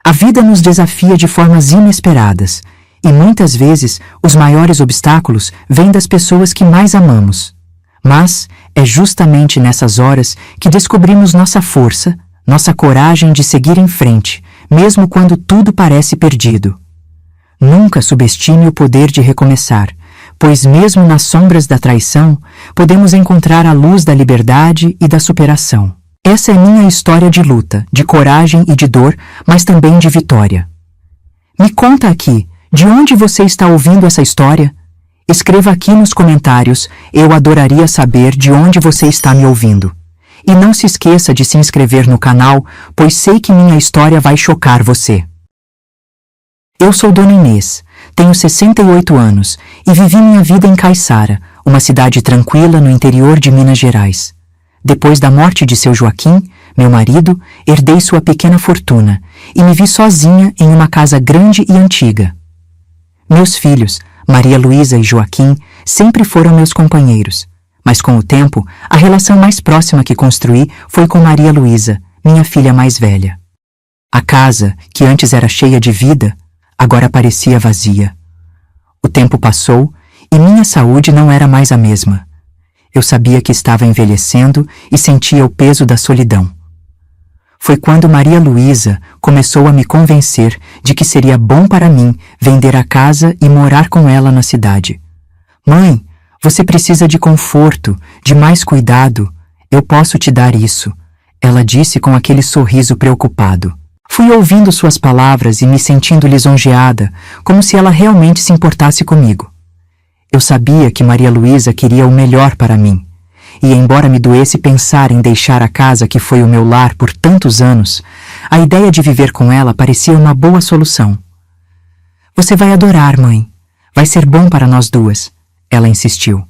A vida nos desafia de formas inesperadas, e muitas vezes os maiores obstáculos vêm das pessoas que mais amamos. Mas é justamente nessas horas que descobrimos nossa força, nossa coragem de seguir em frente, mesmo quando tudo parece perdido. Nunca subestime o poder de recomeçar, pois mesmo nas sombras da traição, podemos encontrar a luz da liberdade e da superação. Essa é minha história de luta, de coragem e de dor, mas também de vitória. Me conta aqui, de onde você está ouvindo essa história? Escreva aqui nos comentários, eu adoraria saber de onde você está me ouvindo. E não se esqueça de se inscrever no canal, pois sei que minha história vai chocar você. Eu sou Dona Inês, tenho 68 anos e vivi minha vida em Caiçara, uma cidade tranquila no interior de Minas Gerais. Depois da morte de seu Joaquim, meu marido, herdei sua pequena fortuna e me vi sozinha em uma casa grande e antiga. Meus filhos, Maria Luísa e Joaquim, sempre foram meus companheiros, mas com o tempo, a relação mais próxima que construí foi com Maria Luísa, minha filha mais velha. A casa, que antes era cheia de vida, agora parecia vazia. O tempo passou e minha saúde não era mais a mesma. Eu sabia que estava envelhecendo e sentia o peso da solidão. Foi quando Maria Luísa começou a me convencer de que seria bom para mim vender a casa e morar com ela na cidade. Mãe, você precisa de conforto, de mais cuidado. Eu posso te dar isso, ela disse com aquele sorriso preocupado. Fui ouvindo suas palavras e me sentindo lisonjeada, como se ela realmente se importasse comigo. Eu sabia que Maria Luísa queria o melhor para mim, e embora me doesse pensar em deixar a casa que foi o meu lar por tantos anos, a ideia de viver com ela parecia uma boa solução. Você vai adorar, mãe. Vai ser bom para nós duas, ela insistiu.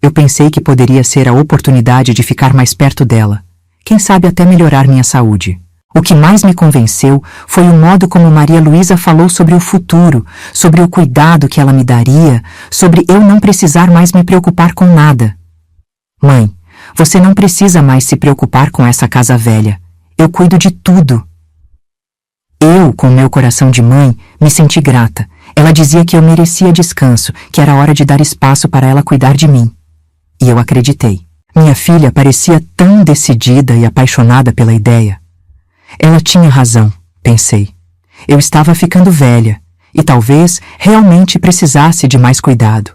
Eu pensei que poderia ser a oportunidade de ficar mais perto dela, quem sabe até melhorar minha saúde. O que mais me convenceu foi o modo como Maria Luísa falou sobre o futuro, sobre o cuidado que ela me daria, sobre eu não precisar mais me preocupar com nada. Mãe, você não precisa mais se preocupar com essa casa velha. Eu cuido de tudo. Eu, com meu coração de mãe, me senti grata. Ela dizia que eu merecia descanso, que era hora de dar espaço para ela cuidar de mim. E eu acreditei. Minha filha parecia tão decidida e apaixonada pela ideia. Ela tinha razão, pensei. Eu estava ficando velha e talvez realmente precisasse de mais cuidado.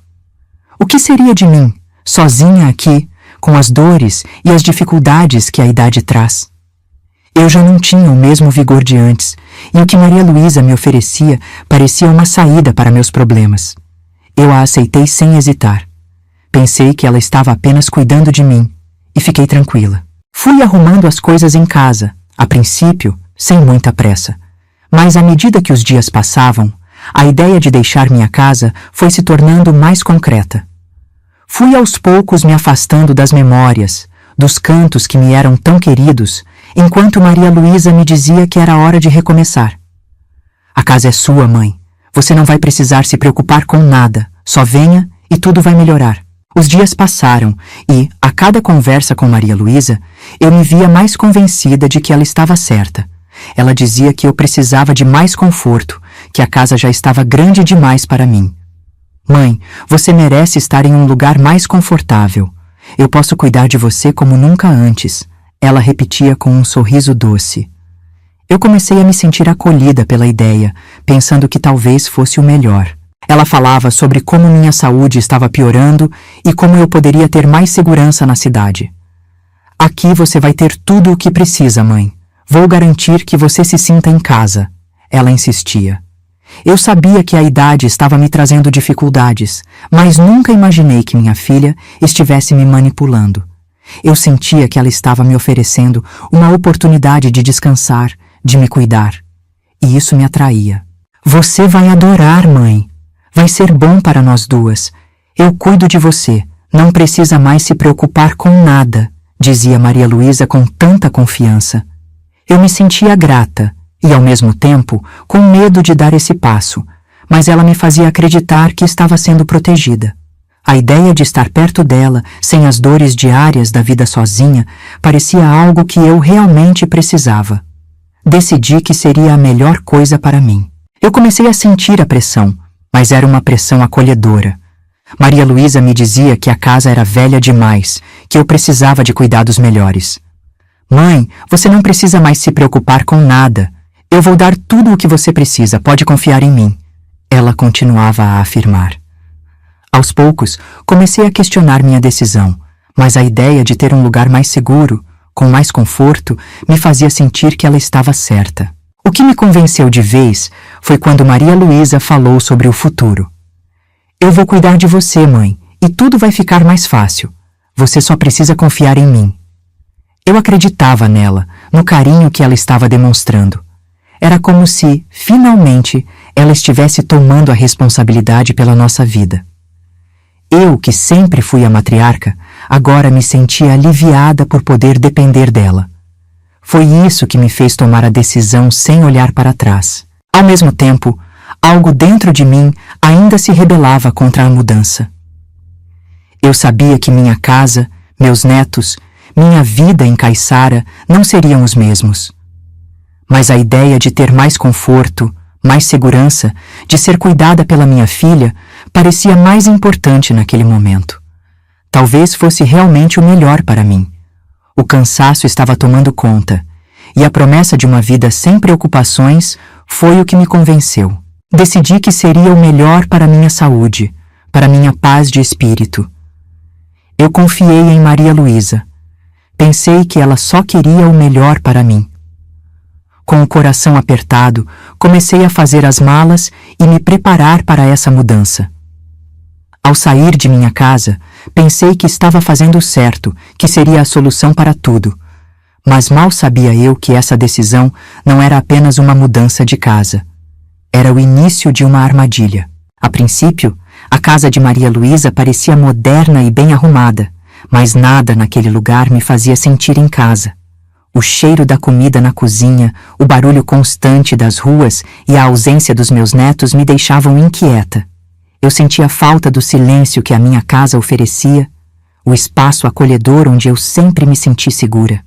O que seria de mim, sozinha aqui, com as dores e as dificuldades que a idade traz? Eu já não tinha o mesmo vigor de antes, e o que Maria Luísa me oferecia parecia uma saída para meus problemas. Eu a aceitei sem hesitar. Pensei que ela estava apenas cuidando de mim, e fiquei tranquila. Fui arrumando as coisas em casa, a princípio, sem muita pressa. Mas à medida que os dias passavam, a ideia de deixar minha casa foi se tornando mais concreta. Fui aos poucos me afastando das memórias, dos cantos que me eram tão queridos, enquanto Maria Luísa me dizia que era hora de recomeçar. A casa é sua, mãe. Você não vai precisar se preocupar com nada. Só venha e tudo vai melhorar. Os dias passaram e, a cada conversa com Maria Luísa, eu me via mais convencida de que ela estava certa. Ela dizia que eu precisava de mais conforto, que a casa já estava grande demais para mim. Mãe, você merece estar em um lugar mais confortável. Eu posso cuidar de você como nunca antes, ela repetia com um sorriso doce. Eu comecei a me sentir acolhida pela ideia, pensando que talvez fosse o melhor. Ela falava sobre como minha saúde estava piorando e como eu poderia ter mais segurança na cidade. Aqui você vai ter tudo o que precisa, mãe. Vou garantir que você se sinta em casa, ela insistia. Eu sabia que a idade estava me trazendo dificuldades, mas nunca imaginei que minha filha estivesse me manipulando. Eu sentia que ela estava me oferecendo uma oportunidade de descansar, de me cuidar. E isso me atraía. Você vai adorar, mãe. Vai ser bom para nós duas. Eu cuido de você. Não precisa mais se preocupar com nada, dizia Maria Luísa com tanta confiança. Eu me sentia grata e, ao mesmo tempo, com medo de dar esse passo, mas ela me fazia acreditar que estava sendo protegida. A ideia de estar perto dela, sem as dores diárias da vida sozinha, parecia algo que eu realmente precisava. decidi que seria a melhor coisa para mim. Eu comecei a sentir a pressão, mas era uma pressão acolhedora. Maria Luísa me dizia que a casa era velha demais, que eu precisava de cuidados melhores. Mãe, você não precisa mais se preocupar com nada. Eu vou dar tudo o que você precisa, pode confiar em mim. Ela continuava a afirmar. Aos poucos, comecei a questionar minha decisão, mas a ideia de ter um lugar mais seguro, com mais conforto, me fazia sentir que ela estava certa. O que me convenceu de vez foi quando Maria Luísa falou sobre o futuro. Eu vou cuidar de você, mãe, e tudo vai ficar mais fácil. Você só precisa confiar em mim. Eu acreditava nela, no carinho que ela estava demonstrando. Era como se, finalmente, ela estivesse tomando a responsabilidade pela nossa vida. Eu, que sempre fui a matriarca, agora me sentia aliviada por poder depender dela. Foi isso que me fez tomar a decisão sem olhar para trás. Ao mesmo tempo, algo dentro de mim ainda se rebelava contra a mudança. Eu sabia que minha casa, meus netos, minha vida em Caiçara não seriam os mesmos. Mas a ideia de ter mais conforto, mais segurança, de ser cuidada pela minha filha, parecia mais importante naquele momento. Talvez fosse realmente o melhor para mim. O cansaço estava tomando conta, e a promessa de uma vida sem preocupações foi o que me convenceu. Decidi que seria o melhor para minha saúde, para minha paz de espírito. Eu confiei em Maria Luísa. Pensei que ela só queria o melhor para mim. Com o coração apertado, comecei a fazer as malas e me preparar para essa mudança. Ao sair de minha casa, pensei que estava fazendo certo, que seria a solução para tudo. Mas mal sabia eu que essa decisão não era apenas uma mudança de casa. Era o início de uma armadilha. A princípio, a casa de Maria Luísa parecia moderna e bem arrumada, mas nada naquele lugar me fazia sentir em casa. O cheiro da comida na cozinha, o barulho constante das ruas e a ausência dos meus netos me deixavam inquieta. Eu sentia falta do silêncio que a minha casa oferecia, o espaço acolhedor onde eu sempre me senti segura.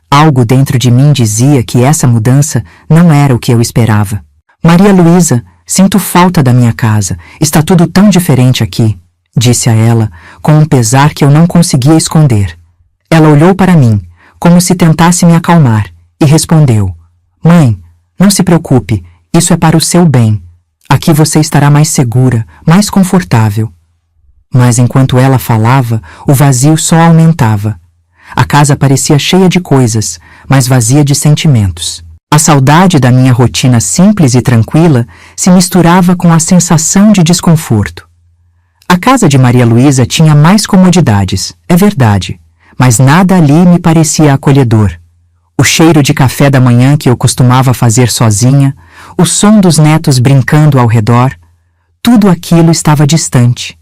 Algo dentro de mim dizia que essa mudança não era o que eu esperava. Maria Luísa, sinto falta da minha casa, está tudo tão diferente aqui, disse a ela, com um pesar que eu não conseguia esconder. Ela olhou para mim, como se tentasse me acalmar, e respondeu: Mãe, não se preocupe, isso é para o seu bem. Aqui você estará mais segura, mais confortável. Mas enquanto ela falava, o vazio só aumentava. A casa parecia cheia de coisas, mas vazia de sentimentos. A saudade da minha rotina simples e tranquila se misturava com a sensação de desconforto. A casa de Maria Luísa tinha mais comodidades, é verdade, mas nada ali me parecia acolhedor. O cheiro de café da manhã que eu costumava fazer sozinha, o som dos netos brincando ao redor, tudo aquilo estava distante.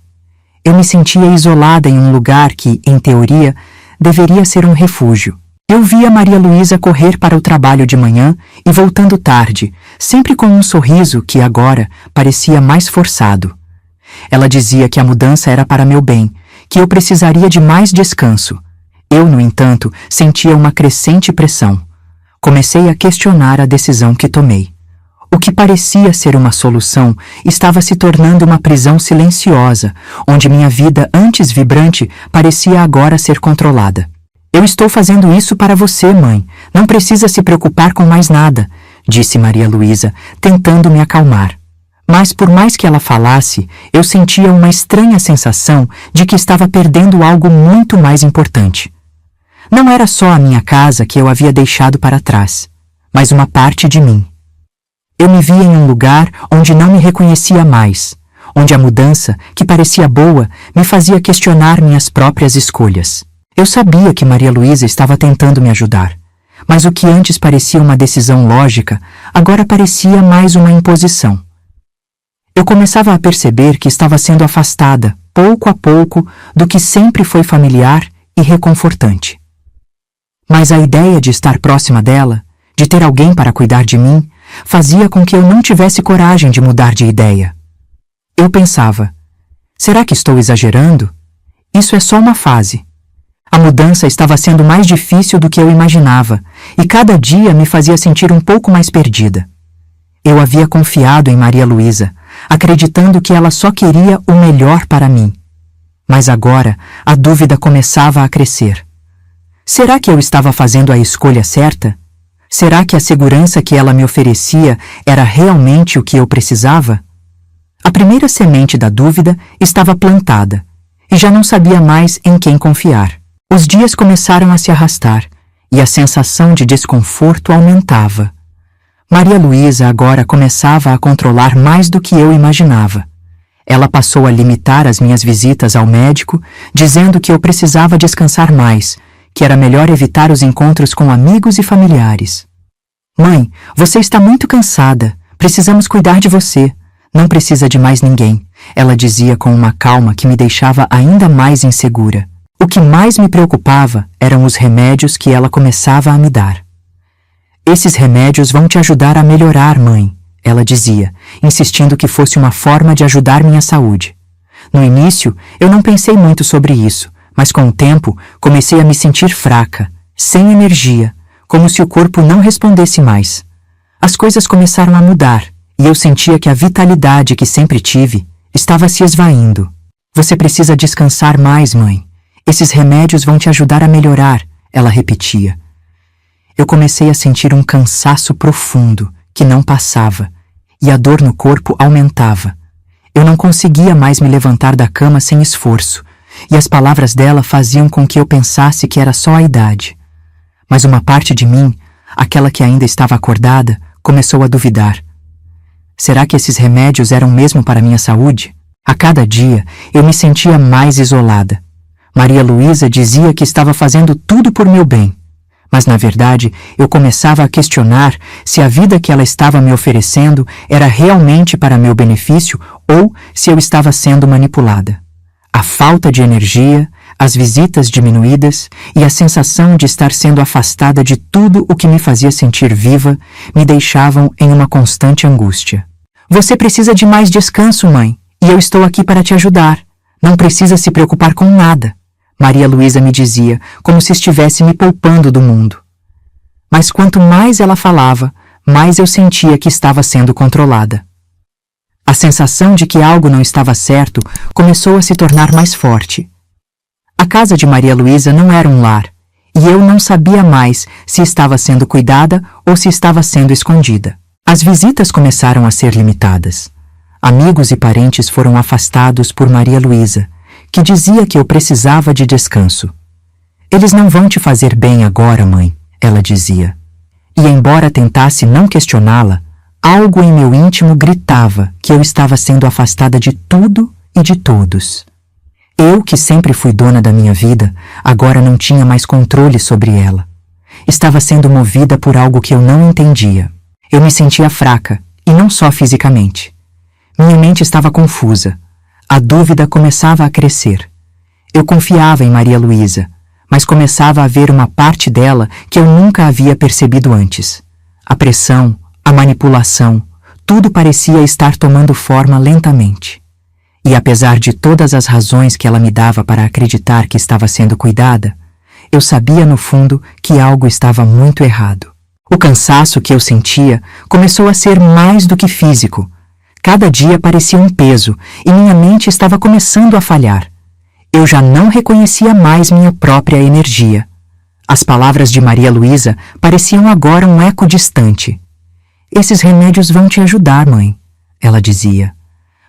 Eu me sentia isolada em um lugar que, em teoria, deveria ser um refúgio. Eu via Maria Luísa correr para o trabalho de manhã e voltando tarde, sempre com um sorriso que agora parecia mais forçado. Ela dizia que a mudança era para meu bem, que eu precisaria de mais descanso. Eu, no entanto, sentia uma crescente pressão. Comecei a questionar a decisão que tomei. O que parecia ser uma solução estava se tornando uma prisão silenciosa, onde minha vida antes vibrante parecia agora ser controlada. Eu estou fazendo isso para você, mãe. Não precisa se preocupar com mais nada, disse Maria Luísa, tentando me acalmar. Mas por mais que ela falasse, eu sentia uma estranha sensação de que estava perdendo algo muito mais importante. Não era só a minha casa que eu havia deixado para trás, mas uma parte de mim. Eu me via em um lugar onde não me reconhecia mais, onde a mudança, que parecia boa, me fazia questionar minhas próprias escolhas. Eu sabia que Maria Luísa estava tentando me ajudar, mas o que antes parecia uma decisão lógica, agora parecia mais uma imposição. Eu começava a perceber que estava sendo afastada, pouco a pouco, do que sempre foi familiar e reconfortante. Mas a ideia de estar próxima dela, de ter alguém para cuidar de mim, fazia com que eu não tivesse coragem de mudar de ideia. Eu pensava, será que estou exagerando? Isso é só uma fase. A mudança estava sendo mais difícil do que eu imaginava, e cada dia me fazia sentir um pouco mais perdida. Eu havia confiado em Maria Luísa, acreditando que ela só queria o melhor para mim. Mas agora a dúvida começava a crescer. Será que eu estava fazendo a escolha certa? Será que a segurança que ela me oferecia era realmente o que eu precisava? A primeira semente da dúvida estava plantada, e já não sabia mais em quem confiar. Os dias começaram a se arrastar, e a sensação de desconforto aumentava. Maria Luísa agora começava a controlar mais do que eu imaginava. Ela passou a limitar as minhas visitas ao médico, dizendo que eu precisava descansar mais, que era melhor evitar os encontros com amigos e familiares. Mãe, você está muito cansada. Precisamos cuidar de você. Não precisa de mais ninguém, ela dizia com uma calma que me deixava ainda mais insegura. O que mais me preocupava eram os remédios que ela começava a me dar. Esses remédios vão te ajudar a melhorar, mãe, ela dizia, insistindo que fosse uma forma de ajudar minha saúde. No início, eu não pensei muito sobre isso, mas com o tempo comecei a me sentir fraca, sem energia, como se o corpo não respondesse mais. As coisas começaram a mudar, e eu sentia que a vitalidade que sempre tive estava se esvaindo. Você precisa descansar mais, mãe. Esses remédios vão te ajudar a melhorar, ela repetia. Eu comecei a sentir um cansaço profundo que não passava, e a dor no corpo aumentava. Eu não conseguia mais me levantar da cama sem esforço, e as palavras dela faziam com que eu pensasse que era só a idade. Mas uma parte de mim, aquela que ainda estava acordada, começou a duvidar. Será que esses remédios eram mesmo para minha saúde? A cada dia, eu me sentia mais isolada. Maria Luísa dizia que estava fazendo tudo por meu bem. Mas, na verdade, eu começava a questionar se a vida que ela estava me oferecendo era realmente para meu benefício ou se eu estava sendo manipulada. A falta de energia, as visitas diminuídas e a sensação de estar sendo afastada de tudo o que me fazia sentir viva me deixavam em uma constante angústia. Você precisa de mais descanso, mãe, e eu estou aqui para te ajudar. Não precisa se preocupar com nada, Maria Luísa me dizia, como se estivesse me poupando do mundo. Mas quanto mais ela falava, mais eu sentia que estava sendo controlada. A sensação de que algo não estava certo começou a se tornar mais forte. A casa de Maria Luísa não era um lar, e eu não sabia mais se estava sendo cuidada ou se estava sendo escondida. As visitas começaram a ser limitadas. Amigos e parentes foram afastados por Maria Luísa, que dizia que eu precisava de descanso. Eles não vão te fazer bem agora, mãe, ela dizia. E embora tentasse não questioná-la, algo em meu íntimo gritava que eu estava sendo afastada de tudo e de todos. Eu, que sempre fui dona da minha vida, agora não tinha mais controle sobre ela. Estava sendo movida por algo que eu não entendia. Eu me sentia fraca, e não só fisicamente. Minha mente estava confusa. A dúvida começava a crescer. Eu confiava em Maria Luísa, mas começava a ver uma parte dela que eu nunca havia percebido antes. A pressão, a manipulação, tudo parecia estar tomando forma lentamente. E apesar de todas as razões que ela me dava para acreditar que estava sendo cuidada, eu sabia no fundo que algo estava muito errado. O cansaço que eu sentia começou a ser mais do que físico. Cada dia parecia um peso e minha mente estava começando a falhar. Eu já não reconhecia mais minha própria energia. As palavras de Maria Luísa pareciam agora um eco distante. Esses remédios vão te ajudar, mãe, ela dizia.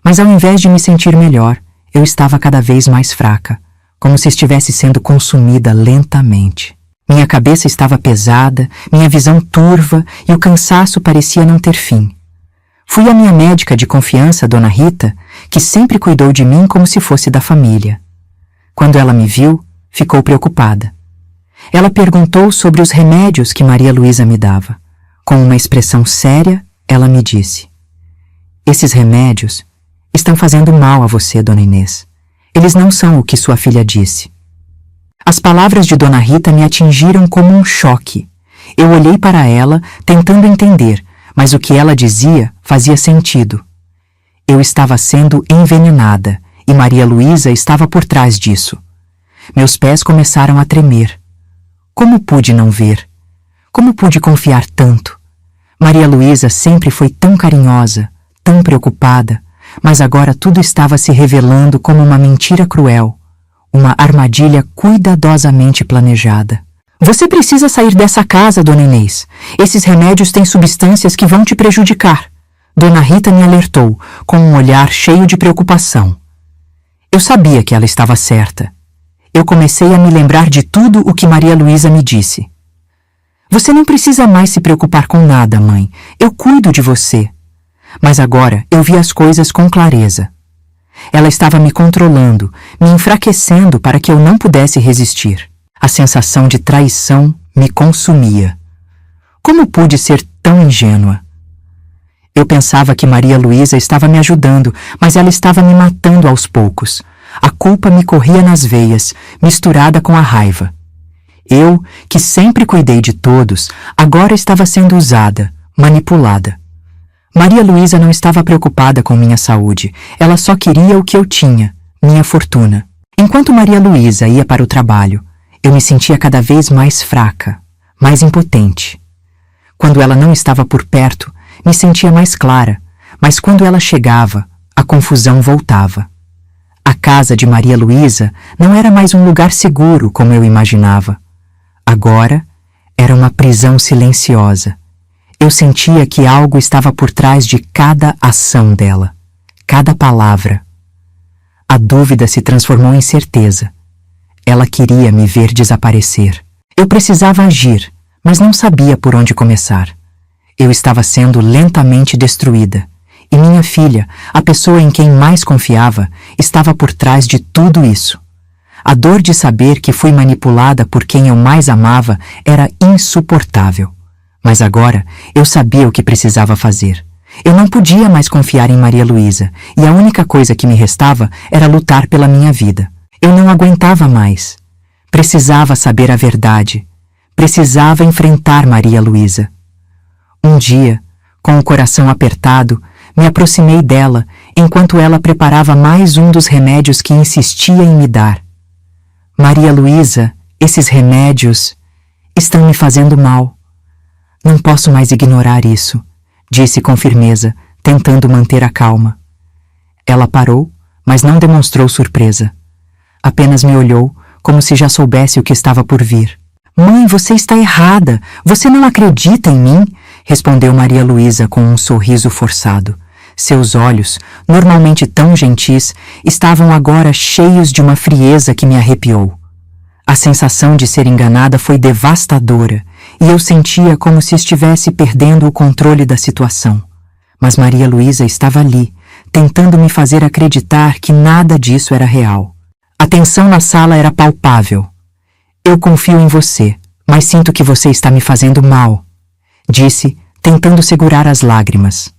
Mas ao invés de me sentir melhor, eu estava cada vez mais fraca, como se estivesse sendo consumida lentamente. Minha cabeça estava pesada, minha visão turva e o cansaço parecia não ter fim. Fui à minha médica de confiança, Dona Rita, que sempre cuidou de mim como se fosse da família. Quando ela me viu, ficou preocupada. Ela perguntou sobre os remédios que Maria Luísa me dava. Com uma expressão séria, ela me disse: "Esses remédios estão fazendo mal a você, Dona Inês. Eles não são o que sua filha disse." As palavras de Dona Rita me atingiram como um choque. Eu olhei para ela, tentando entender, mas o que ela dizia fazia sentido. Eu estava sendo envenenada e Maria Luísa estava por trás disso. Meus pés começaram a tremer. Como pude não ver? Como pude confiar tanto? Maria Luísa sempre foi tão carinhosa, tão preocupada, mas agora tudo estava se revelando como uma mentira cruel, uma armadilha cuidadosamente planejada. Você precisa sair dessa casa, Dona Inês. Esses remédios têm substâncias que vão te prejudicar. Dona Rita me alertou, com um olhar cheio de preocupação. Eu sabia que ela estava certa. Eu comecei a me lembrar de tudo o que Maria Luísa me disse. Você não precisa mais se preocupar com nada, mãe. Eu cuido de você. Mas agora eu vi as coisas com clareza. Ela estava me controlando, me enfraquecendo para que eu não pudesse resistir. A sensação de traição me consumia. Como pude ser tão ingênua? Eu pensava que Maria Luísa estava me ajudando, mas ela estava me matando aos poucos. A culpa me corria nas veias, misturada com a raiva. Eu, que sempre cuidei de todos, agora estava sendo usada, manipulada. Maria Luísa não estava preocupada com minha saúde. Ela só queria o que eu tinha, minha fortuna. Enquanto Maria Luísa ia para o trabalho, eu me sentia cada vez mais fraca, mais impotente. Quando ela não estava por perto, me sentia mais clara, mas quando ela chegava, a confusão voltava. A casa de Maria Luísa não era mais um lugar seguro como eu imaginava. Agora, era uma prisão silenciosa. Eu sentia que algo estava por trás de cada ação dela, cada palavra. A dúvida se transformou em certeza. Ela queria me ver desaparecer. Eu precisava agir, mas não sabia por onde começar. Eu estava sendo lentamente destruída, e minha filha, a pessoa em quem mais confiava, estava por trás de tudo isso. A dor de saber que fui manipulada por quem eu mais amava era insuportável. Mas agora eu sabia o que precisava fazer. Eu não podia mais confiar em Maria Luísa, e a única coisa que me restava era lutar pela minha vida. Eu não aguentava mais. Precisava saber a verdade. Precisava enfrentar Maria Luísa. Um dia, com o coração apertado, me aproximei dela enquanto ela preparava mais um dos remédios que insistia em me dar. Maria Luísa, esses remédios estão me fazendo mal. Não posso mais ignorar isso, disse com firmeza, tentando manter a calma. Ela parou, mas não demonstrou surpresa. Apenas me olhou, como se já soubesse o que estava por vir. Mãe, você está errada. Você não acredita em mim? Respondeu Maria Luísa com um sorriso forçado. Seus olhos, normalmente tão gentis, estavam agora cheios de uma frieza que me arrepiou. A sensação de ser enganada foi devastadora, e eu sentia como se estivesse perdendo o controle da situação. Mas Maria Luísa estava ali, tentando me fazer acreditar que nada disso era real. A tensão na sala era palpável. Eu confio em você, mas sinto que você está me fazendo mal, disse, tentando segurar as lágrimas.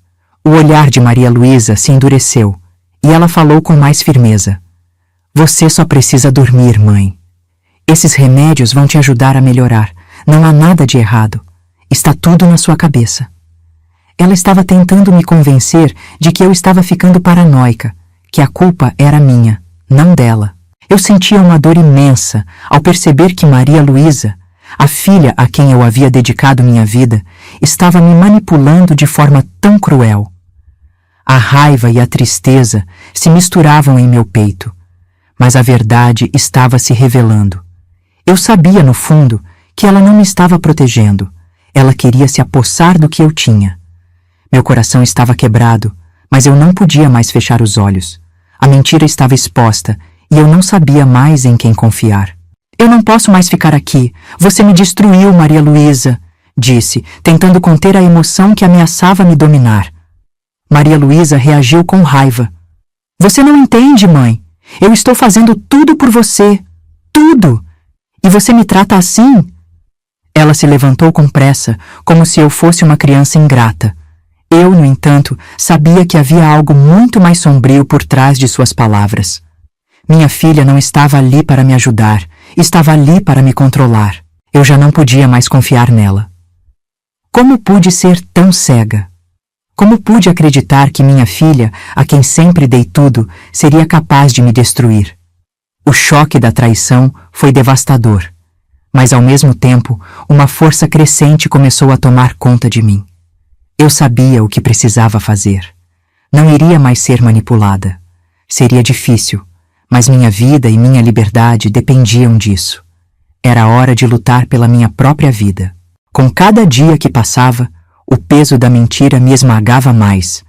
O olhar de Maria Luísa se endureceu, e ela falou com mais firmeza. Você só precisa dormir, mãe. Esses remédios vão te ajudar a melhorar. Não há nada de errado. Está tudo na sua cabeça. Ela estava tentando me convencer de que eu estava ficando paranoica, que a culpa era minha, não dela. Eu sentia uma dor imensa ao perceber que Maria Luísa, a filha a quem eu havia dedicado minha vida, estava me manipulando de forma tão cruel. A raiva e a tristeza se misturavam em meu peito, mas a verdade estava se revelando. Eu sabia, no fundo, que ela não me estava protegendo. Ela queria se apossar do que eu tinha. Meu coração estava quebrado, mas eu não podia mais fechar os olhos. A mentira estava exposta e eu não sabia mais em quem confiar. Eu não posso mais ficar aqui. Você me destruiu, Maria Luísa, disse, tentando conter a emoção que ameaçava me dominar. Maria Luísa reagiu com raiva. Você não entende, mãe. Eu estou fazendo tudo por você. Tudo. E você me trata assim? Ela se levantou com pressa, como se eu fosse uma criança ingrata. Eu, no entanto, sabia que havia algo muito mais sombrio por trás de suas palavras. Minha filha não estava ali para me ajudar, estava ali para me controlar. Eu já não podia mais confiar nela. Como pude ser tão cega? Como pude acreditar que minha filha, a quem sempre dei tudo, seria capaz de me destruir? O choque da traição foi devastador, mas ao mesmo tempo, uma força crescente começou a tomar conta de mim. Eu sabia o que precisava fazer. Não iria mais ser manipulada. Seria difícil, mas minha vida e minha liberdade dependiam disso. Era hora de lutar pela minha própria vida. Com cada dia que passava, o peso da mentira me esmagava mais.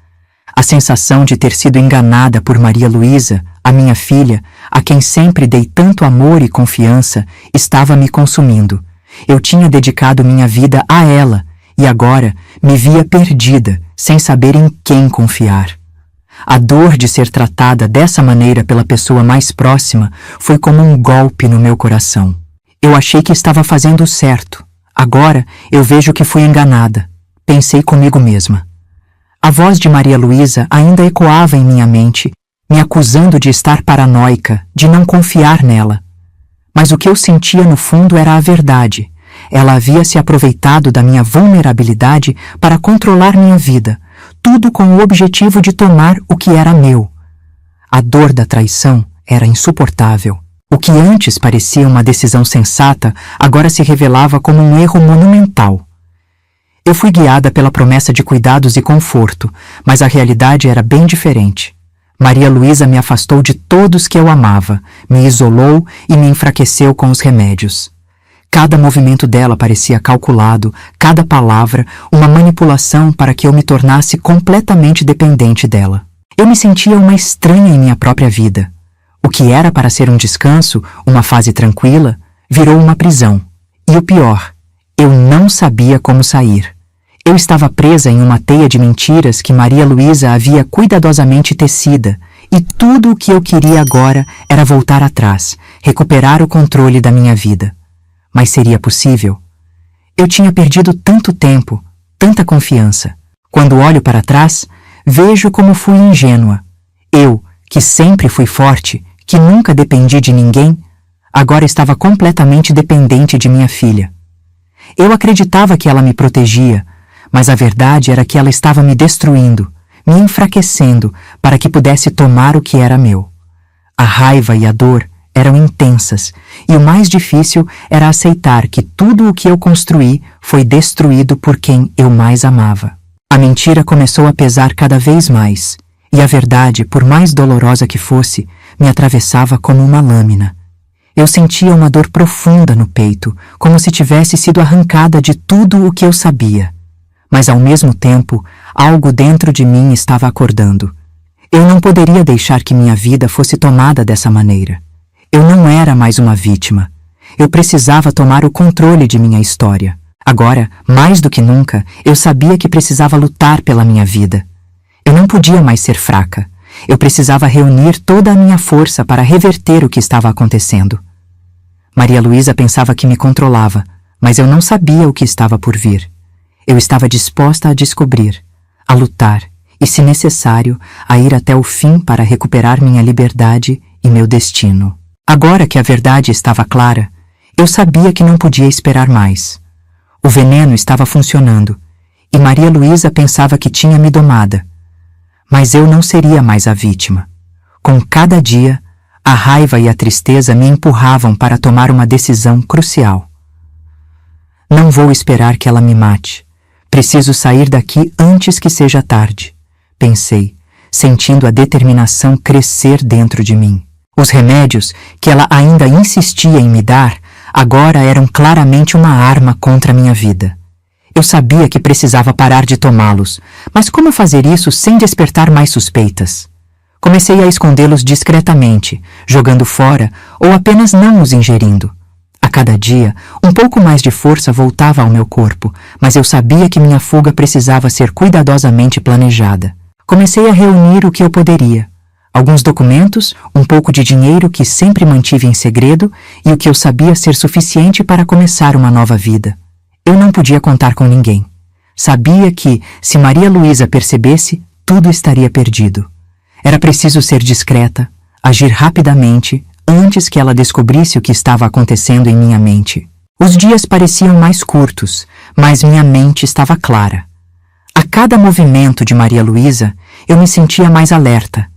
A sensação de ter sido enganada por Maria Luísa, a minha filha, a quem sempre dei tanto amor e confiança, estava me consumindo. Eu tinha dedicado minha vida a ela e agora me via perdida, sem saber em quem confiar. A dor de ser tratada dessa maneira pela pessoa mais próxima foi como um golpe no meu coração. Eu achei que estava fazendo o certo. Agora eu vejo que fui enganada. Pensei comigo mesma. A voz de Maria Luísa ainda ecoava em minha mente, me acusando de estar paranoica, de não confiar nela. Mas o que eu sentia no fundo era a verdade. Ela havia se aproveitado da minha vulnerabilidade para controlar minha vida, tudo com o objetivo de tomar o que era meu. A dor da traição era insuportável. O que antes parecia uma decisão sensata, agora se revelava como um erro monumental. Eu fui guiada pela promessa de cuidados e conforto, mas a realidade era bem diferente. Maria Luísa me afastou de todos que eu amava, me isolou e me enfraqueceu com os remédios. Cada movimento dela parecia calculado, cada palavra, uma manipulação para que eu me tornasse completamente dependente dela. Eu me sentia uma estranha em minha própria vida. O que era para ser um descanso, uma fase tranquila, virou uma prisão. E o pior, eu não sabia como sair. Eu estava presa em uma teia de mentiras que Maria Luísa havia cuidadosamente tecida, e tudo o que eu queria agora era voltar atrás, recuperar o controle da minha vida. Mas seria possível? Eu tinha perdido tanto tempo, tanta confiança. Quando olho para trás, vejo como fui ingênua. Eu, que sempre fui forte, que nunca dependi de ninguém, agora estava completamente dependente de minha filha. Eu acreditava que ela me protegia, mas a verdade era que ela estava me destruindo, me enfraquecendo para que pudesse tomar o que era meu. A raiva e a dor eram intensas, e o mais difícil era aceitar que tudo o que eu construí foi destruído por quem eu mais amava. A mentira começou a pesar cada vez mais, e a verdade, por mais dolorosa que fosse, me atravessava como uma lâmina. Eu sentia uma dor profunda no peito, como se tivesse sido arrancada de tudo o que eu sabia. Mas ao mesmo tempo, algo dentro de mim estava acordando. Eu não poderia deixar que minha vida fosse tomada dessa maneira. Eu não era mais uma vítima. Eu precisava tomar o controle de minha história. Agora, mais do que nunca, eu sabia que precisava lutar pela minha vida. Eu não podia mais ser fraca. Eu precisava reunir toda a minha força para reverter o que estava acontecendo. Maria Luísa pensava que me controlava, mas eu não sabia o que estava por vir. Eu estava disposta a descobrir, a lutar e, se necessário, a ir até o fim para recuperar minha liberdade e meu destino. Agora que a verdade estava clara, eu sabia que não podia esperar mais. O veneno estava funcionando, e Maria Luísa pensava que tinha me domada. Mas eu não seria mais a vítima. Com cada dia, a raiva e a tristeza me empurravam para tomar uma decisão crucial. Não vou esperar que ela me mate. Preciso sair daqui antes que seja tarde, pensei, sentindo a determinação crescer dentro de mim. Os remédios, que ela ainda insistia em me dar, agora eram claramente uma arma contra minha vida. Eu sabia que precisava parar de tomá-los, mas como fazer isso sem despertar mais suspeitas? Comecei a escondê-los discretamente, jogando fora ou apenas não os ingerindo. A cada dia, um pouco mais de força voltava ao meu corpo, mas eu sabia que minha fuga precisava ser cuidadosamente planejada. Comecei a reunir o que eu poderia. Alguns documentos, um pouco de dinheiro que sempre mantive em segredo e o que eu sabia ser suficiente para começar uma nova vida. Eu não podia contar com ninguém. Sabia que, se Maria Luísa percebesse, tudo estaria perdido. Era preciso ser discreta, agir rapidamente, antes que ela descobrisse o que estava acontecendo em minha mente. Os dias pareciam mais curtos, mas minha mente estava clara. A cada movimento de Maria Luísa, eu me sentia mais alerta.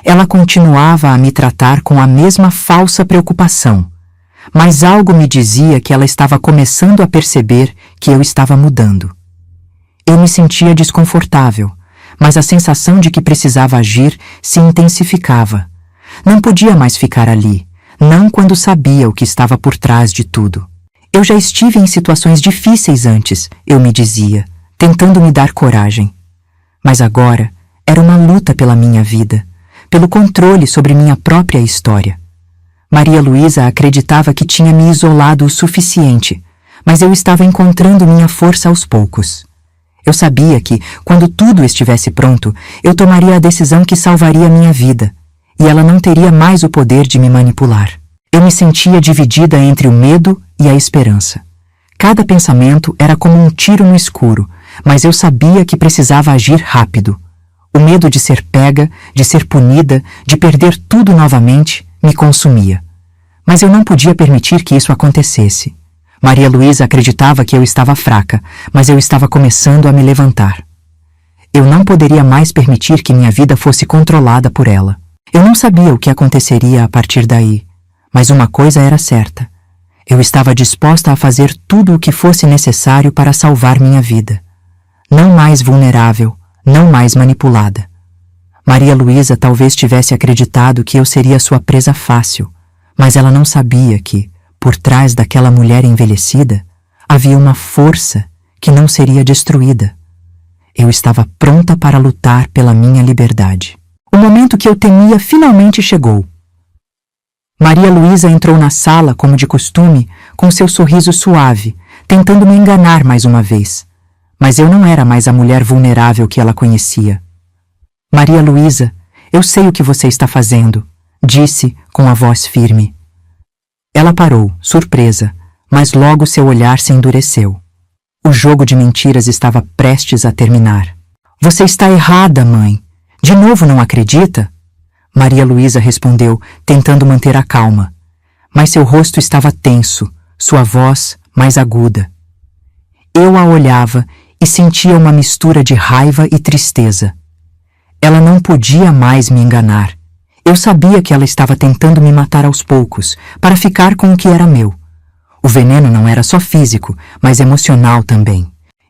Ela continuava a me tratar com a mesma falsa preocupação, mas algo me dizia que ela estava começando a perceber que eu estava mudando. Eu me sentia desconfortável, mas a sensação de que precisava agir se intensificava. Não podia mais ficar ali, não quando sabia o que estava por trás de tudo. Eu já estive em situações difíceis antes, eu me dizia, tentando me dar coragem. Mas agora era uma luta pela minha vida, pelo controle sobre minha própria história. Maria Luísa acreditava que tinha me isolado o suficiente, mas eu estava encontrando minha força aos poucos. Eu sabia que, quando tudo estivesse pronto, eu tomaria a decisão que salvaria minha vida, e ela não teria mais o poder de me manipular. Eu me sentia dividida entre o medo e a esperança. Cada pensamento era como um tiro no escuro, mas eu sabia que precisava agir rápido. O medo de ser pega, de ser punida, de perder tudo novamente, me consumia. Mas eu não podia permitir que isso acontecesse. Maria Luísa acreditava que eu estava fraca, mas eu estava começando a me levantar. Eu não poderia mais permitir que minha vida fosse controlada por ela. Eu não sabia o que aconteceria a partir daí, mas uma coisa era certa. Eu estava disposta a fazer tudo o que fosse necessário para salvar minha vida. Não mais vulnerável, não mais manipulada. Maria Luísa talvez tivesse acreditado que eu seria sua presa fácil, mas ela não sabia que, por trás daquela mulher envelhecida, havia uma força que não seria destruída. Eu estava pronta para lutar pela minha liberdade. O momento que eu temia finalmente chegou. Maria Luísa entrou na sala, como de costume, com seu sorriso suave, tentando me enganar mais uma vez. Mas eu não era mais a mulher vulnerável que ela conhecia. Maria Luísa, eu sei o que você está fazendo, disse com a voz firme. Ela parou, surpresa, mas logo seu olhar se endureceu. O jogo de mentiras estava prestes a terminar. Você está errada, mãe. De novo não acredita? Maria Luísa respondeu, tentando manter a calma. Mas seu rosto estava tenso, sua voz mais aguda. Eu a olhava e sentia uma mistura de raiva e tristeza. Ela não podia mais me enganar. Eu sabia que ela estava tentando me matar aos poucos, para ficar com o que era meu. O veneno não era só físico, mas emocional também.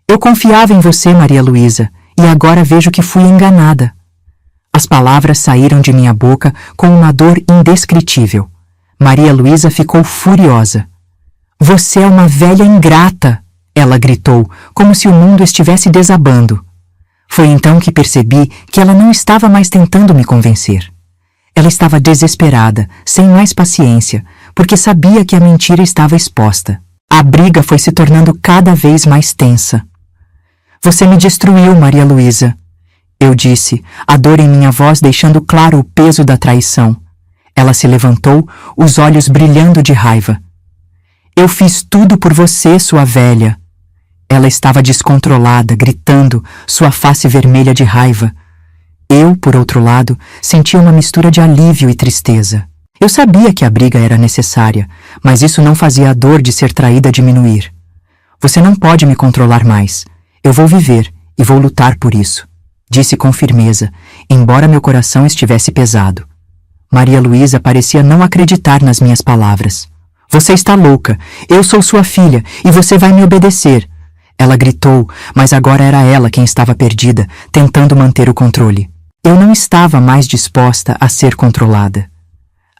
Eu confiava em você, Maria Luísa, e agora vejo que fui enganada. As palavras saíram de minha boca com uma dor indescritível. Maria Luísa ficou furiosa. Você é uma velha ingrata, ela gritou, como se o mundo estivesse desabando. Foi então que percebi que ela não estava mais tentando me convencer. Ela estava desesperada, sem mais paciência, porque sabia que a mentira estava exposta. A briga foi se tornando cada vez mais tensa. Você me destruiu, Maria Luísa, eu disse, a dor em minha voz deixando claro o peso da traição. Ela se levantou, os olhos brilhando de raiva. Eu fiz tudo por você, sua velha. Ela estava descontrolada, gritando, sua face vermelha de raiva. Eu, por outro lado, sentia uma mistura de alívio e tristeza. Eu sabia que a briga era necessária, mas isso não fazia a dor de ser traída diminuir. Você não pode me controlar mais. Eu vou viver e vou lutar por isso, disse com firmeza, embora meu coração estivesse pesado. Maria Luísa parecia não acreditar nas minhas palavras. Você está louca. Eu sou sua filha e você vai me obedecer. Ela gritou, mas agora era ela quem estava perdida, tentando manter o controle. Eu não estava mais disposta a ser controlada.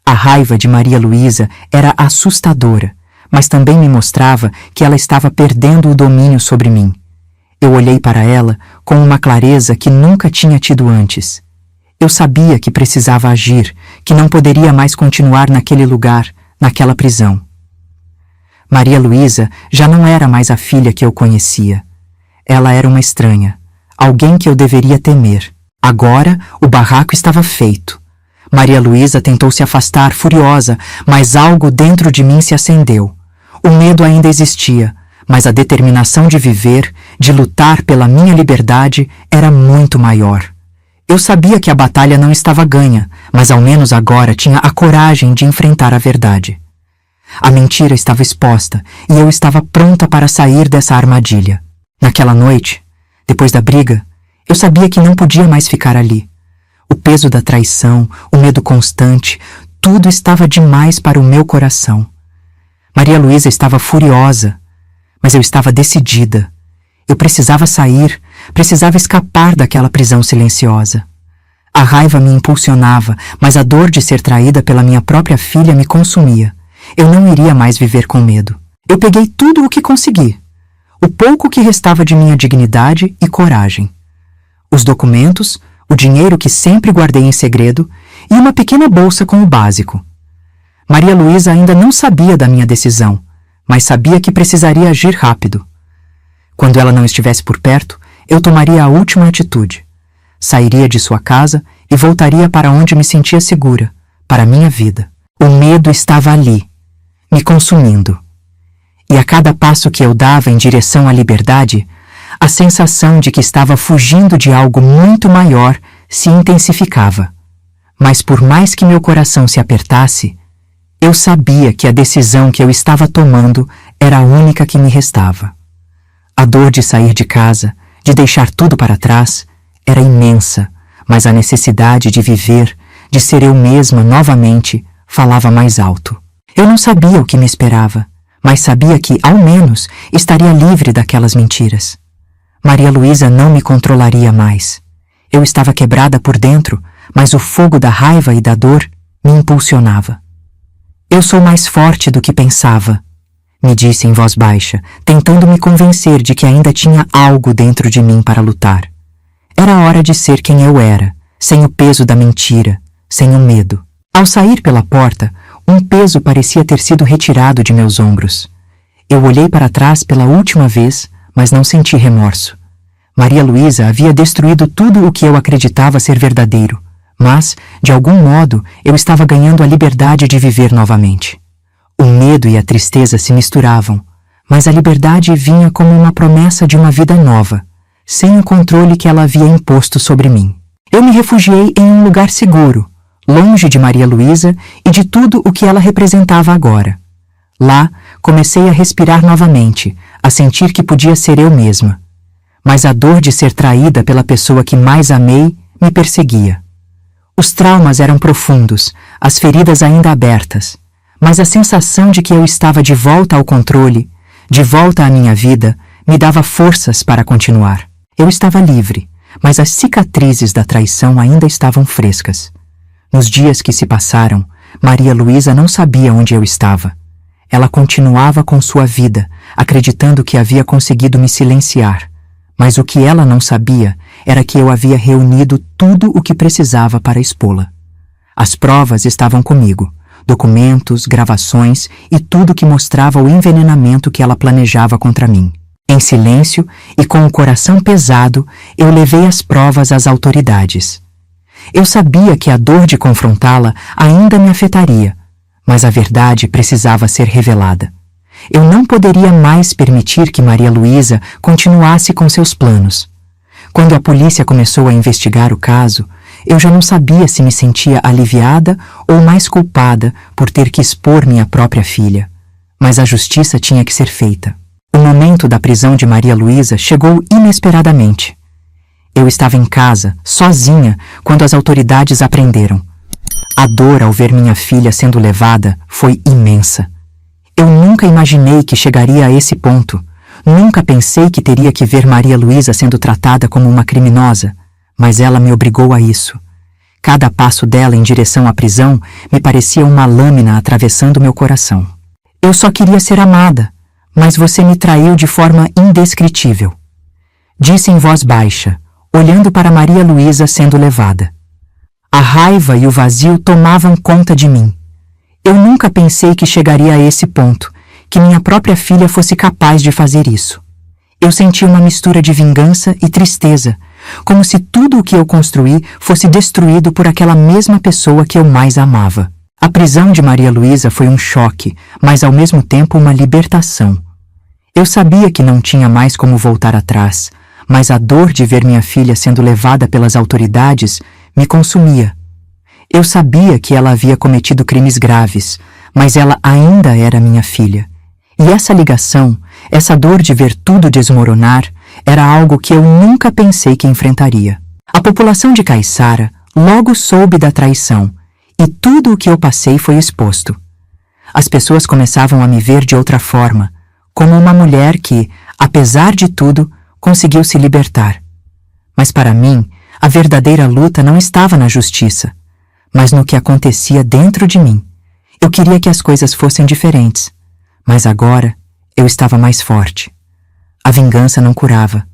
A raiva de Maria Luísa era assustadora, mas também me mostrava que ela estava perdendo o domínio sobre mim. Eu olhei para ela com uma clareza que nunca tinha tido antes. Eu sabia que precisava agir, que não poderia mais continuar naquele lugar, naquela prisão. Maria Luísa já não era mais a filha que eu conhecia. Ela era uma estranha, alguém que eu deveria temer. Agora, o barraco estava feito. Maria Luísa tentou se afastar, furiosa, mas algo dentro de mim se acendeu. O medo ainda existia, mas a determinação de viver, de lutar pela minha liberdade, era muito maior. Eu sabia que a batalha não estava ganha, mas ao menos agora tinha a coragem de enfrentar a verdade. A mentira estava exposta e eu estava pronta para sair dessa armadilha. Naquela noite, depois da briga, eu sabia que não podia mais ficar ali. O peso da traição, o medo constante, tudo estava demais para o meu coração. Maria Luísa estava furiosa, mas eu estava decidida. Eu precisava sair, precisava escapar daquela prisão silenciosa. A raiva me impulsionava, mas a dor de ser traída pela minha própria filha me consumia. Eu não iria mais viver com medo. Eu peguei tudo o que consegui, o pouco que restava de minha dignidade e coragem. Os documentos, o dinheiro que sempre guardei em segredo e uma pequena bolsa com o básico. Maria Luísa ainda não sabia da minha decisão, mas sabia que precisaria agir rápido. Quando ela não estivesse por perto, eu tomaria a última atitude. Sairia de sua casa e voltaria para onde me sentia segura, para a minha vida. O medo estava ali, me consumindo. E a cada passo que eu dava em direção à liberdade, a sensação de que estava fugindo de algo muito maior se intensificava. Mas por mais que meu coração se apertasse, eu sabia que a decisão que eu estava tomando era a única que me restava. A dor de sair de casa, de deixar tudo para trás, era imensa, mas a necessidade de viver, de ser eu mesma novamente, falava mais alto. Eu não sabia o que me esperava, mas sabia que, ao menos, estaria livre daquelas mentiras. Maria Luísa não me controlaria mais. Eu estava quebrada por dentro, mas o fogo da raiva e da dor me impulsionava. Eu sou mais forte do que pensava, me disse em voz baixa, tentando me convencer de que ainda tinha algo dentro de mim para lutar. Era hora de ser quem eu era, sem o peso da mentira, sem o medo. Ao sair pela porta, um peso parecia ter sido retirado de meus ombros. Eu olhei para trás pela última vez, mas não senti remorso. Maria Luísa havia destruído tudo o que eu acreditava ser verdadeiro, mas, de algum modo, eu estava ganhando a liberdade de viver novamente. O medo e a tristeza se misturavam, mas a liberdade vinha como uma promessa de uma vida nova, sem o controle que ela havia imposto sobre mim. Eu me refugiei em um lugar seguro, longe de Maria Luísa e de tudo o que ela representava agora. Lá, comecei a respirar novamente, a sentir que podia ser eu mesma. Mas a dor de ser traída pela pessoa que mais amei me perseguia. Os traumas eram profundos, as feridas ainda abertas, mas a sensação de que eu estava de volta ao controle, de volta à minha vida, me dava forças para continuar. Eu estava livre, mas as cicatrizes da traição ainda estavam frescas. Nos dias que se passaram, Maria Luísa não sabia onde eu estava. Ela continuava com sua vida, acreditando que havia conseguido me silenciar. Mas o que ela não sabia era que eu havia reunido tudo o que precisava para expô-la. As provas estavam comigo, documentos, gravações e tudo que mostrava o envenenamento que ela planejava contra mim. Em silêncio e com o coração pesado, eu levei as provas às autoridades. Eu sabia que a dor de confrontá-la ainda me afetaria, mas a verdade precisava ser revelada. Eu não poderia mais permitir que Maria Luísa continuasse com seus planos. Quando a polícia começou a investigar o caso, eu já não sabia se me sentia aliviada ou mais culpada por ter que expor minha própria filha. Mas a justiça tinha que ser feita. O momento da prisão de Maria Luísa chegou inesperadamente. Eu estava em casa, sozinha, quando as autoridades a prenderam. A dor ao ver minha filha sendo levada foi imensa. Eu nunca imaginei que chegaria a esse ponto. Nunca pensei que teria que ver Maria Luísa sendo tratada como uma criminosa, mas ela me obrigou a isso. Cada passo dela em direção à prisão me parecia uma lâmina atravessando meu coração. Eu só queria ser amada, mas você me traiu de forma indescritível. Disse em voz baixa, olhando para Maria Luísa sendo levada. A raiva e o vazio tomavam conta de mim. Eu nunca pensei que chegaria a esse ponto, que minha própria filha fosse capaz de fazer isso. Eu senti uma mistura de vingança e tristeza, como se tudo o que eu construí fosse destruído por aquela mesma pessoa que eu mais amava. A prisão de Maria Luísa foi um choque, mas ao mesmo tempo uma libertação. Eu sabia que não tinha mais como voltar atrás, mas a dor de ver minha filha sendo levada pelas autoridades me consumia. Eu sabia que ela havia cometido crimes graves, mas ela ainda era minha filha. E essa ligação, essa dor de ver tudo desmoronar, era algo que eu nunca pensei que enfrentaria. A população de Caiçara, logo soube da traição, e tudo o que eu passei foi exposto. As pessoas começavam a me ver de outra forma, como uma mulher que, apesar de tudo, conseguiu se libertar. Mas para mim, a verdadeira luta não estava na justiça, mas no que acontecia dentro de mim. Eu queria que as coisas fossem diferentes, mas agora eu estava mais forte. A vingança não curava,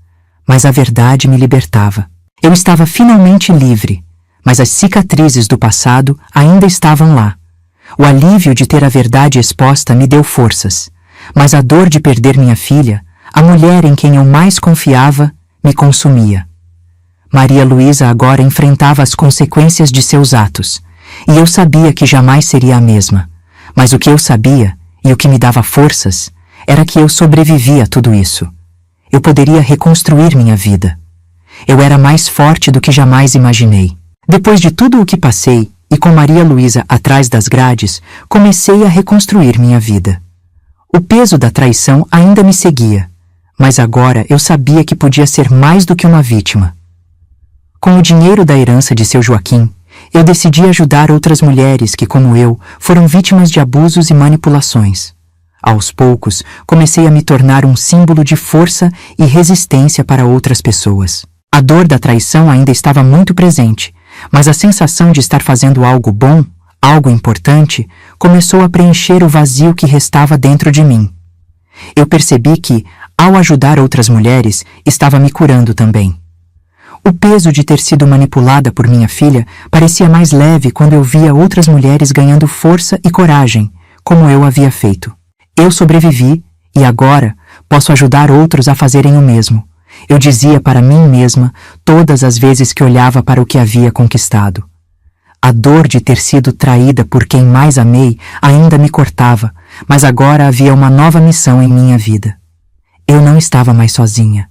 mas a verdade me libertava. Eu estava finalmente livre, mas as cicatrizes do passado ainda estavam lá. O alívio de ter a verdade exposta me deu forças, mas a dor de perder minha filha, a mulher em quem eu mais confiava, me consumia. Maria Luísa agora enfrentava as consequências de seus atos, e eu sabia que jamais seria a mesma. Mas o que eu sabia, e o que me dava forças, era que eu sobrevivia a tudo isso. Eu poderia reconstruir minha vida. Eu era mais forte do que jamais imaginei. Depois de tudo o que passei, e com Maria Luísa atrás das grades, comecei a reconstruir minha vida. O peso da traição ainda me seguia, mas agora eu sabia que podia ser mais do que uma vítima. Com o dinheiro da herança de seu Joaquim, eu decidi ajudar outras mulheres que, como eu, foram vítimas de abusos e manipulações. Aos poucos, comecei a me tornar um símbolo de força e resistência para outras pessoas. A dor da traição ainda estava muito presente, mas a sensação de estar fazendo algo bom, algo importante, começou a preencher o vazio que restava dentro de mim. Eu percebi que, ao ajudar outras mulheres, estava me curando também. O peso de ter sido manipulada por minha filha parecia mais leve quando eu via outras mulheres ganhando força e coragem, como eu havia feito. Eu sobrevivi e agora posso ajudar outros a fazerem o mesmo. Eu dizia para mim mesma todas as vezes que olhava para o que havia conquistado. A dor de ter sido traída por quem mais amei ainda me cortava, mas agora havia uma nova missão em minha vida. Eu não estava mais sozinha.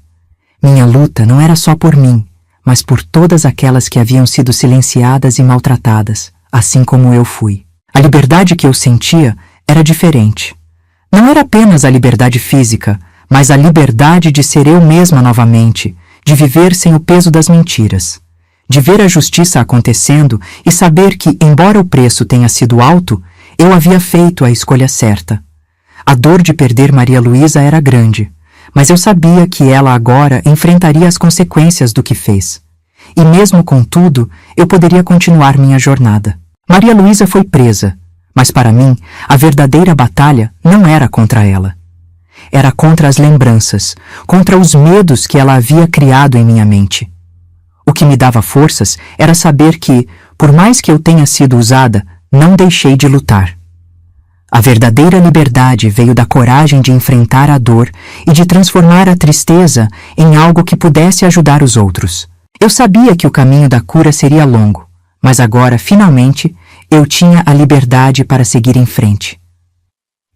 Minha luta não era só por mim, mas por todas aquelas que haviam sido silenciadas e maltratadas, assim como eu fui. A liberdade que eu sentia era diferente. Não era apenas a liberdade física, mas a liberdade de ser eu mesma novamente, de viver sem o peso das mentiras, de ver a justiça acontecendo e saber que, embora o preço tenha sido alto, eu havia feito a escolha certa. A dor de perder Maria Luísa era grande, mas eu sabia que ela agora enfrentaria as consequências do que fez. E mesmo com tudo, eu poderia continuar minha jornada. Maria Luísa foi presa, mas para mim, a verdadeira batalha não era contra ela. Era contra as lembranças, contra os medos que ela havia criado em minha mente. O que me dava forças era saber que, por mais que eu tenha sido usada, não deixei de lutar. A verdadeira liberdade veio da coragem de enfrentar a dor e de transformar a tristeza em algo que pudesse ajudar os outros. Eu sabia que o caminho da cura seria longo, mas agora, finalmente, eu tinha a liberdade para seguir em frente.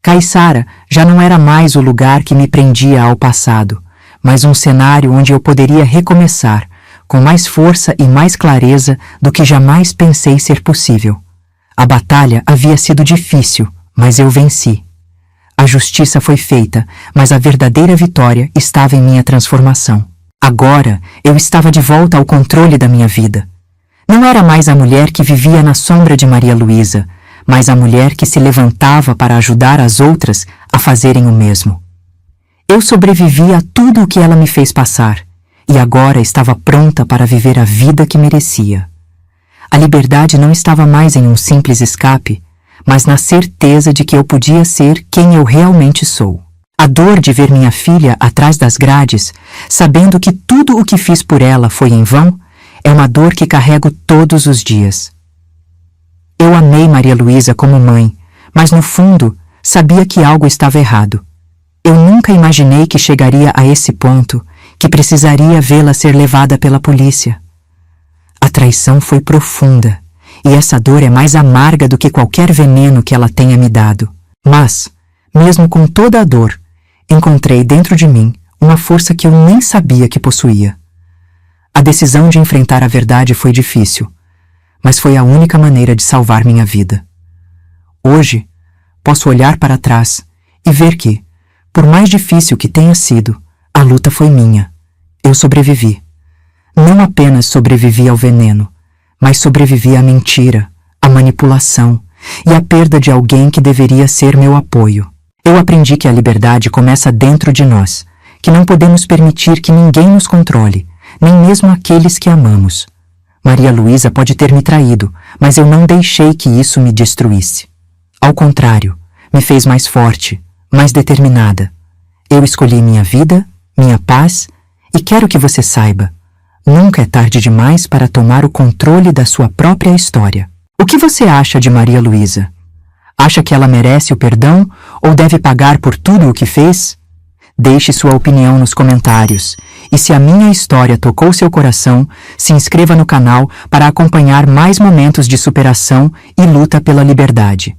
Caiçara já não era mais o lugar que me prendia ao passado, mas um cenário onde eu poderia recomeçar, com mais força e mais clareza do que jamais pensei ser possível. A batalha havia sido difícil, mas eu venci. A justiça foi feita, mas a verdadeira vitória estava em minha transformação. Agora eu estava de volta ao controle da minha vida. Não era mais a mulher que vivia na sombra de Maria Luísa, mas a mulher que se levantava para ajudar as outras a fazerem o mesmo. Eu sobrevivi a tudo o que ela me fez passar, e agora estava pronta para viver a vida que merecia. A liberdade não estava mais em um simples escape, mas na certeza de que eu podia ser quem eu realmente sou. A dor de ver minha filha atrás das grades, sabendo que tudo o que fiz por ela foi em vão, é uma dor que carrego todos os dias. Eu amei Maria Luísa como mãe, mas no fundo sabia que algo estava errado. Eu nunca imaginei que chegaria a esse ponto, que precisaria vê-la ser levada pela polícia. A traição foi profunda, e essa dor é mais amarga do que qualquer veneno que ela tenha me dado. Mas, mesmo com toda a dor, encontrei dentro de mim uma força que eu nem sabia que possuía. A decisão de enfrentar a verdade foi difícil, mas foi a única maneira de salvar minha vida. Hoje, posso olhar para trás e ver que, por mais difícil que tenha sido, a luta foi minha. Eu sobrevivi. Não apenas sobrevivi ao veneno, mas sobrevivi à mentira, à manipulação e à perda de alguém que deveria ser meu apoio. Eu aprendi que a liberdade começa dentro de nós, que não podemos permitir que ninguém nos controle, nem mesmo aqueles que amamos. Maria Luísa pode ter me traído, mas eu não deixei que isso me destruísse. Ao contrário, me fez mais forte, mais determinada. Eu escolhi minha vida, minha paz, e quero que você saiba, nunca é tarde demais para tomar o controle da sua própria história. O que você acha de Maria Luísa? Acha que ela merece o perdão ou deve pagar por tudo o que fez? Deixe sua opinião nos comentários. E se a minha história tocou seu coração, se inscreva no canal para acompanhar mais momentos de superação e luta pela liberdade.